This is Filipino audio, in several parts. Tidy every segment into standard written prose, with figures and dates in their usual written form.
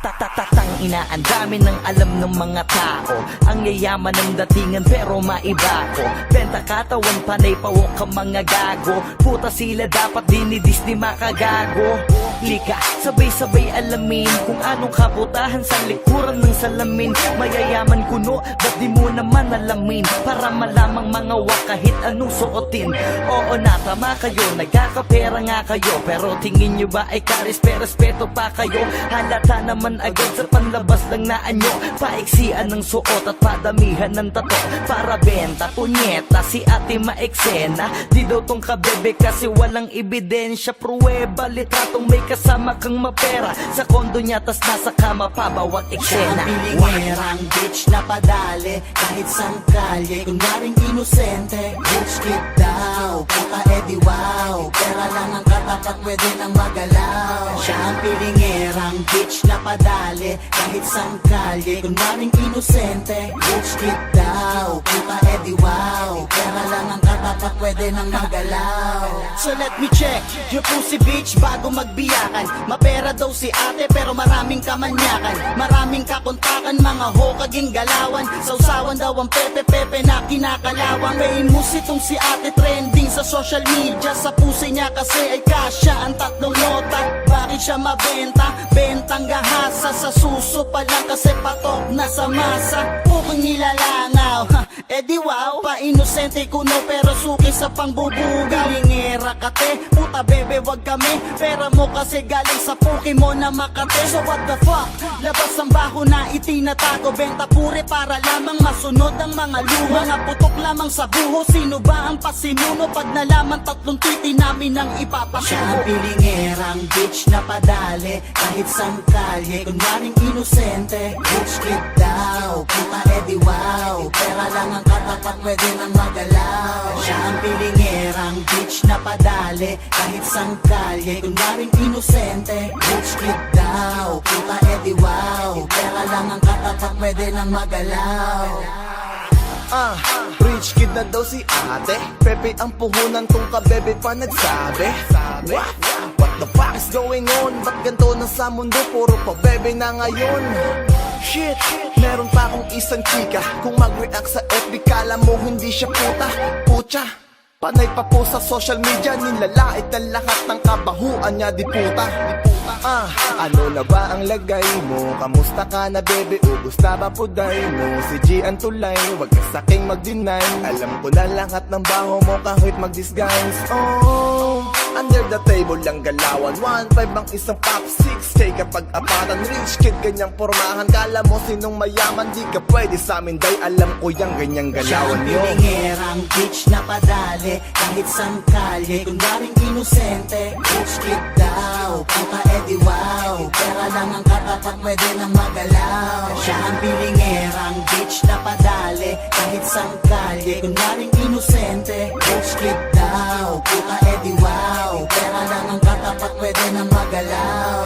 Tang ina, ang dami ng alam ng mga tao. Ang yayaman ng datingan pero maiba ko. Benta katawan, panay pawok ka mga gago. Puta sila dapat dinidis ni makagago. Lika, sabay-sabay alamin kung anong kaputahan sa likuran ng salamin. Mayayaman kuno, ba't di mo naman alamin? Para malamang mga wak kahit anong suotin. Oo na, tama kayo, nagkakapera nga kayo. Pero tingin nyo ba ay karespeto pa kayo? Halata naman agad sa panlabas ng naanyo. Paiksian ng suot at padamihan ng tato. Para benta, punyeta, si ate maeksena. Di daw tong kabebe kasi walang ebidensya. Pruweba, litratong may kasama kang mapera. Sa kondo niya tas nasa kama pa bawat eksena. Pilingerang bitch na padali kahit sang kalye. Kunwaring inosente, bitch kid daw. Puta edi wow, pera lang ang katapat, pwede nang magalaw. Siya ang pilingerang bitch na padali kahit sang kalye. Kunwaring inosente, bitch kid daw. Puta edi wow, pera lang ang katapat, pwede nang magalaw. So let me check your pussy bitch bago magbiyakan. Mapera daw si ate pero maraming kamanyakan. Maraming kakontakan, mga hokaging galawan. Sausawan daw ang pepe-pepe na kinakalawang. Famous itong si ate, trending sa social media. Sa pusi niya kasi ay kasya ang tatlong nota. Bakit siya mabenta? Bentang gahasa. Sa suso pa lang kasi patok na sa masa. Pukong nilalangaw, edi wow. Pa-inosente kuno pero suki sa pangbubugaw. Lingera kate, puta bebe wag kami. Pera mo kasi galing sa puki mo na Makate. So what the fuck? Labas ang baho na itinatago. Benta pure para lamang masunod ang mga luho. Mga putok lamang sa buho. Sino ba ang pasimuno? Pag nalaman tatlong titi namin ang ipapasuko. Siya ang pilingerang bitch na padali kahit sang kalye. Kunwaring inosente, bitch kid daw. Puta edi wow, pera lang ang katapat, pwede nang magalaw. Siya ang pilingerang bitch na padali kahit sang kalye. Kunwaring inosente, bitch kid daw. Puta edi wow, pera lang ang katapat, pwede nang magalaw. Rich kid na daw si ate. Pepe ang puhunan tong kabebe pa nagsabi. What the fuck is going on? Ba't ganito na sa mundo? Puro pa bebe na ngayon. Shit, meron pa akong isang chika. Kung mag-react sa FB kala mo hindi siya puta. Pucha, panay pa po sa social media. Nilalait ang lahat ng kabahuan niya, di puta. Ano na ba ang lagay mo? Kamusta ka na bebe? Ubus na ba puday mo? Si G ang tulay, wag ka saking mag-deny. Alam ko na lahat ng baho mo kahit mag-disguise. Oh, under the table lang galawan. 1.5 ang isang pop, 6K kapag apatan. Rich kid ganyang pormahan. Kala mo sinong mayaman, di ka pwede sa amin. Day alam ko yung ganyang galawan nyo. Siya ang pilingerang bitch na padali kahit sang kalye. Kunwaring inosente, bitch kid daw. Puta edi wow, pera lang ang katapat, pwede nang magalaw. Siya ang pilingerang bitch na padali kahit sang kalye. Kunwaring inosente, bitch kid daw. Puta edi wow, pera lang ang katapat, pwede nang magalaw.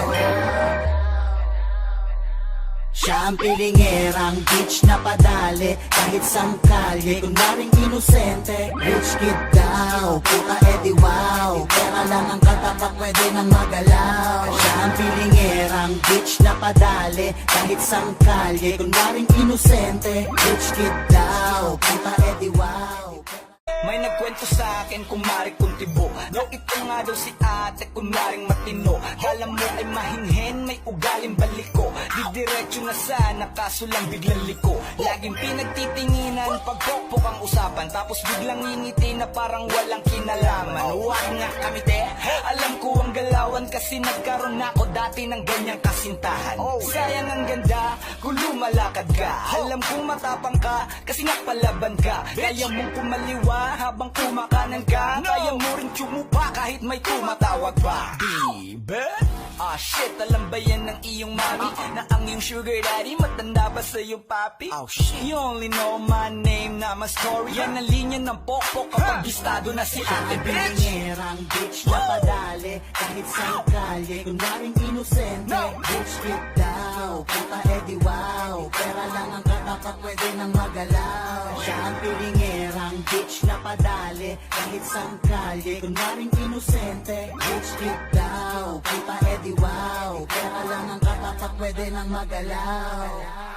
Siya ang pilingerang bitch na padali kahit sang kalye. Kunwaring inosente, rich kid daw. Puta edi wow, pera lang ang katapat, pwede nang magalaw. Siya ang pilingerang bitch na padali kahit sang kalye. Kunwaring inosente, rich kid daw. Puta edi wow. May nagkwento sa akin kumari kung tibo. No, ito nga daw si ate kunwaring matino. Alam mo ay mahinhen, may ugaling baliko. Didiretso na sana kaso lang biglang liko. Laging pinagtitinginan pag pokpok ang usapan. Tapos biglang ngingiti na parang walang kinalaman. Huwag nga kami te, alam ko ang galawan. Kasi nagkaroon na ako dati ng ganyang kasintahan. Sayang ang ganda kung lumalakad ka. Alam kong matapang ka kasi nga palaban ka. Kaya mong kumaliwa habang kumakanan ka. Kaya mo rin tsumupa kahit may tumatawag pa. Diba? Shit, alam ba yan ng iyong mami? Na ang iyong sugar daddy, matanda ba sa iyong papi? Shit, you only know my name, na my story. Yan ang linya ng pokpok kapag bistado na si ate bitch. Pilingerang bitch na padali kahit sang kalye. Kunwaring inosente, bitch kid daw. Puta edi wow, pera lang ang katapat, pwede nang magalaw. Siya ang pilingerang bitch na padali kahit sang kalye. Kunwaring inosente, bitch kid daw. Puta edi wow, pera lang ang katapat, pwede pwede nang magalaw.